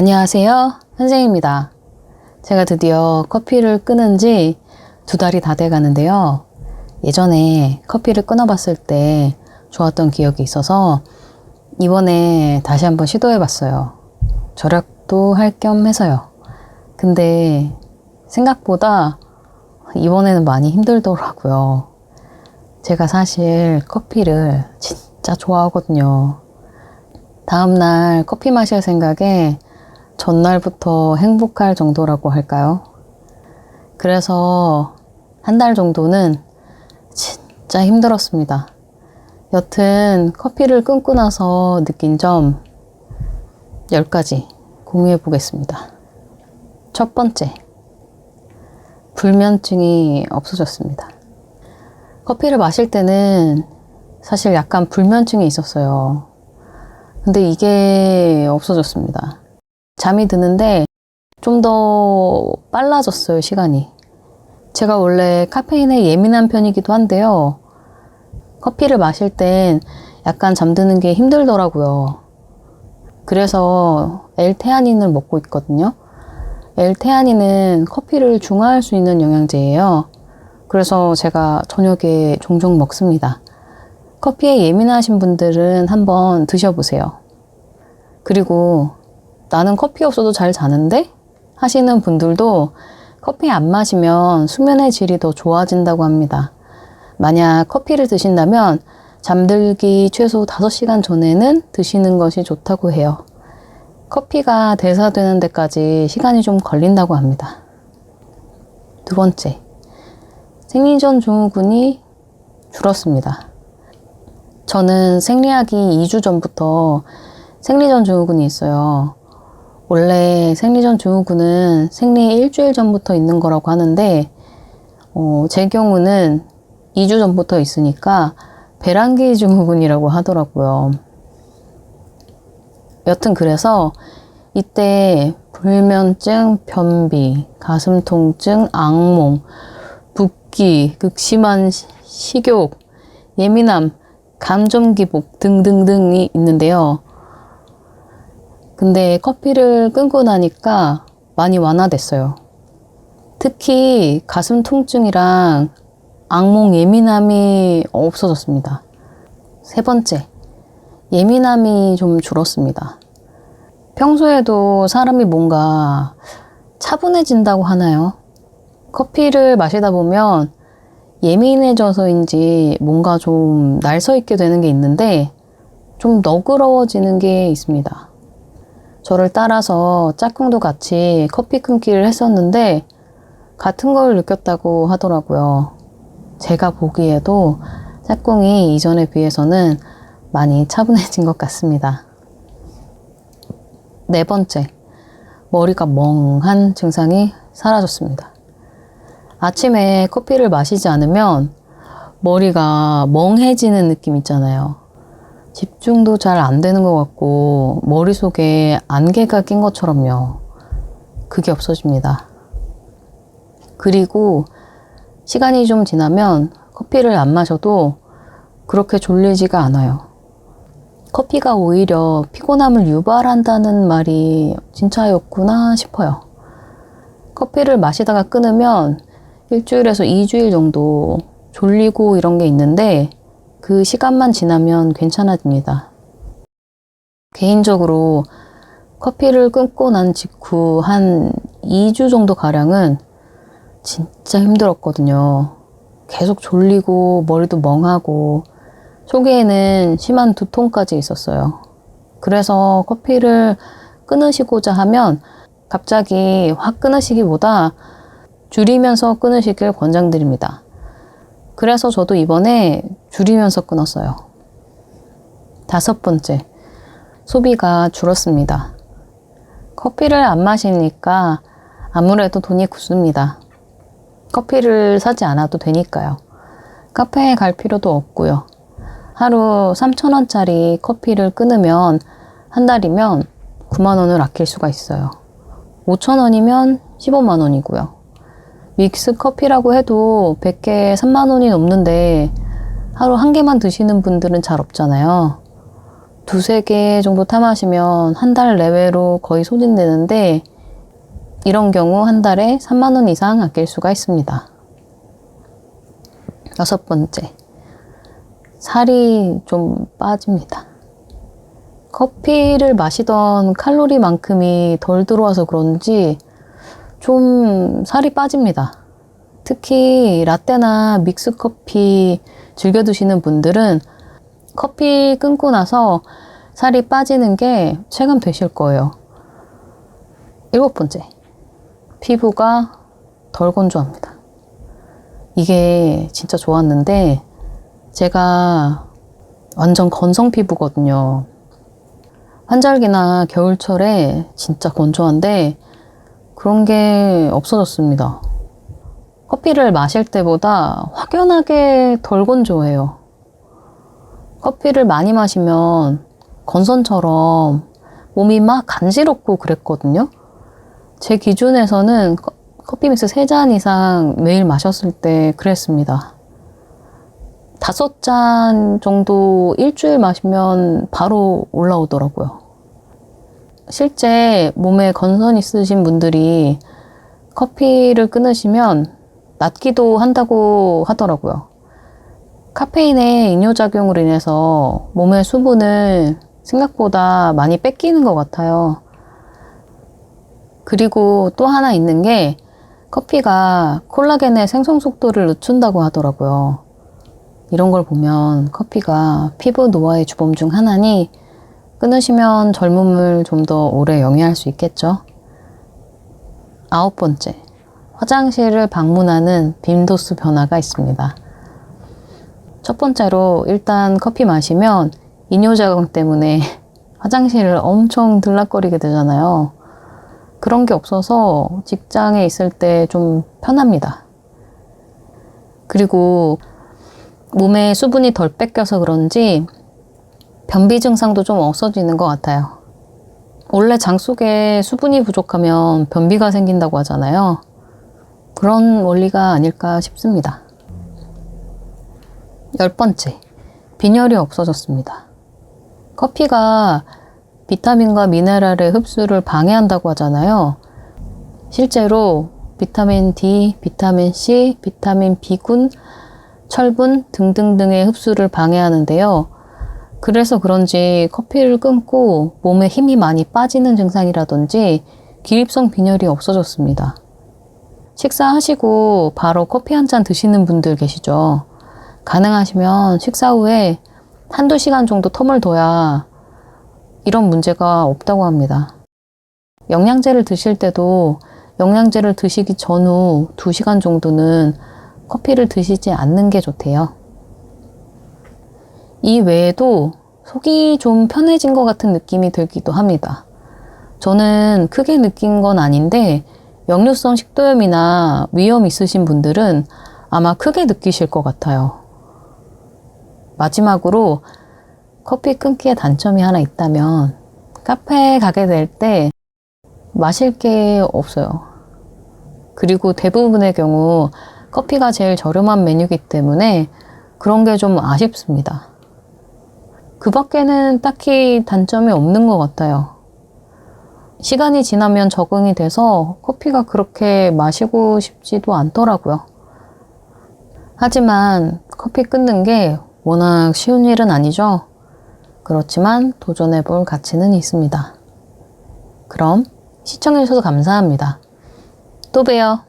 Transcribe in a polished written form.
안녕하세요, 현생입니다. 제가 드디어 커피를 끊은 지 2달이 다 돼 가는데요. 예전에 커피를 끊어봤을 때 좋았던 기억이 있어서 이번에 다시 한번 시도해봤어요. 절약도 할 겸 해서요. 근데 생각보다 이번에는 많이 힘들더라고요. 제가 사실 커피를 진짜 좋아하거든요. 다음날 커피 마실 생각에 전날부터 행복할 정도라고 할까요? 그래서 1달 정도는 진짜 힘들었습니다. 여튼 커피를 끊고 나서 느낀 점 10가지 공유해 보겠습니다. 첫 번째, 불면증이 없어졌습니다. 커피를 마실 때는 사실 약간 불면증이 있었어요. 근데 이게 없어졌습니다. 잠이 드는데 좀 더 빨라졌어요, 시간이. 제가 원래 카페인에 예민한 편이기도 한데요. 커피를 마실 땐 약간 잠드는 게 힘들더라고요. 그래서 L-테아닌을 먹고 있거든요. L-테아닌은 커피를 중화할 수 있는 영양제예요. 그래서 제가 저녁에 종종 먹습니다. 커피에 예민하신 분들은 한번 드셔보세요. 그리고 나는 커피 없어도 잘 자는데? 하시는 분들도 커피 안 마시면 수면의 질이 더 좋아진다고 합니다. 만약 커피를 드신다면 잠들기 최소 5시간 전에는 드시는 것이 좋다고 해요. 커피가 대사되는 데까지 시간이 좀 걸린다고 합니다. 두 번째, 생리전 증후군이 줄었습니다. 저는 생리하기 2주 전부터 생리전 증후군이 있어요. 원래 생리전 증후군은 생리 일주일 전부터 있는 거라고 하는데 제 경우는 2주 전부터 있으니까 배란기 증후군이라고 하더라고요. 여튼 그래서 이때 불면증, 변비, 가슴 통증, 악몽, 붓기, 극심한 식욕, 예민함, 감정 기복 등등등이 있는데요. 근데 커피를 끊고 나니까 많이 완화됐어요. 특히 가슴 통증이랑 악몽 예민함이 없어졌습니다. 세 번째, 예민함이 좀 줄었습니다. 평소에도 사람이 뭔가 차분해진다고 하나요? 커피를 마시다 보면 예민해져서인지 뭔가 좀 날서 있게 되는 게 있는데 좀 너그러워지는 게 있습니다. 저를 따라서 짝꿍도 같이 커피 끊기를 했었는데 같은 걸 느꼈다고 하더라고요. 제가 보기에도 짝꿍이 이전에 비해서는 많이 차분해진 것 같습니다. 네 번째, 머리가 멍한 증상이 사라졌습니다. 아침에 커피를 마시지 않으면 머리가 멍해지는 느낌 있잖아요. 집중도 잘 안 되는 것 같고 머릿속에 안개가 낀 것처럼요. 그게 없어집니다. 그리고 시간이 좀 지나면 커피를 안 마셔도 그렇게 졸리지가 않아요. 커피가 오히려 피곤함을 유발한다는 말이 진짜였구나 싶어요. 커피를 마시다가 끊으면 일주일에서 2주일 정도 졸리고 이런 게 있는데 그 시간만 지나면 괜찮아집니다. 개인적으로 커피를 끊고 난 직후 한 2주 정도 가량은 진짜 힘들었거든요. 계속 졸리고 머리도 멍하고 속에는 심한 두통까지 있었어요. 그래서 커피를 끊으시고자 하면 갑자기 확 끊으시기보다 줄이면서 끊으시길 권장드립니다. 그래서 저도 이번에 줄이면서 끊었어요. 5번째, 소비가 줄었습니다. 커피를 안 마시니까 아무래도 돈이 굳습니다. 커피를 사지 않아도 되니까요. 카페에 갈 필요도 없고요. 하루 3,000원짜리 커피를 끊으면 한 달이면 9만 원을 아낄 수가 있어요. 5,000원이면 15만 원이고요. 믹스 커피라고 해도 100개에 3만 원이 넘는데 하루 1개만 드시는 분들은 잘 없잖아요. 두세 개 정도 타 마시면 한 달 내외로 거의 소진되는데 이런 경우 한 달에 3만 원 이상 아낄 수가 있습니다. 여섯 번째, 살이 좀 빠집니다. 커피를 마시던 칼로리만큼이 덜 들어와서 그런지 좀 살이 빠집니다. 특히 라떼나 믹스커피 즐겨 드시는 분들은 커피 끊고 나서 살이 빠지는 게 체감되실 거예요. 일곱 번째, 피부가 덜 건조합니다. 이게 진짜 좋았는데 제가 완전 건성 피부거든요. 환절기나 겨울철에 진짜 건조한데 그런 게 없어졌습니다. 커피를 마실 때보다 확연하게 덜 건조해요. 커피를 많이 마시면 건선처럼 몸이 막 간지럽고 그랬거든요. 제 기준에서는 커피 믹스 3잔 이상 매일 마셨을 때 그랬습니다. 5잔 정도 일주일 마시면 바로 올라오더라고요. 실제 몸에 건선 있으신 분들이 커피를 끊으시면 낫기도 한다고 하더라고요. 카페인의 이뇨작용으로 인해서 몸의 수분을 생각보다 많이 뺏기는 것 같아요. 그리고 또 하나 있는 게 커피가 콜라겐의 생성 속도를 늦춘다고 하더라고요. 이런 걸 보면 커피가 피부 노화의 주범 중 하나니 끊으시면 젊음을 좀 더 오래 영위할 수 있겠죠. 아홉 번째, 화장실을 방문하는 빈도수 변화가 있습니다. 첫 번째로 일단 커피 마시면 이뇨작용 때문에 화장실을 엄청 들락거리게 되잖아요. 그런 게 없어서 직장에 있을 때 좀 편합니다. 그리고 몸에 수분이 덜 뺏겨서 그런지 변비 증상도 좀 없어지는 것 같아요. 원래 장 속에 수분이 부족하면 변비가 생긴다고 하잖아요. 그런 원리가 아닐까 싶습니다. 열 번째, 빈혈이 없어졌습니다. 커피가 비타민과 미네랄의 흡수를 방해한다고 하잖아요. 실제로 비타민 D, 비타민 C, 비타민 B군, 철분 등등등의 흡수를 방해하는데요. 그래서 그런지 커피를 끊고 몸에 힘이 많이 빠지는 증상이라든지 기립성 빈혈이 없어졌습니다. 식사하시고 바로 커피 한 잔 드시는 분들 계시죠? 가능하시면 식사 후에 한두 시간 정도 텀을 둬야 이런 문제가 없다고 합니다. 영양제를 드실 때도 영양제를 드시기 전후 2시간 정도는 커피를 드시지 않는 게 좋대요. 이 외에도 속이 좀 편해진 것 같은 느낌이 들기도 합니다. 저는 크게 느낀 건 아닌데 역류성 식도염이나 위염 있으신 분들은 아마 크게 느끼실 것 같아요. 마지막으로 커피 끊기의 단점이 하나 있다면 카페에 가게 될 때 마실 게 없어요. 그리고 대부분의 경우 커피가 제일 저렴한 메뉴이기 때문에 그런 게 좀 아쉽습니다. 그 밖에는 딱히 단점이 없는 것 같아요. 시간이 지나면 적응이 돼서 커피가 그렇게 마시고 싶지도 않더라고요. 하지만 커피 끊는 게 워낙 쉬운 일은 아니죠. 그렇지만 도전해 볼 가치는 있습니다. 그럼 시청해주셔서 감사합니다. 또 봬요.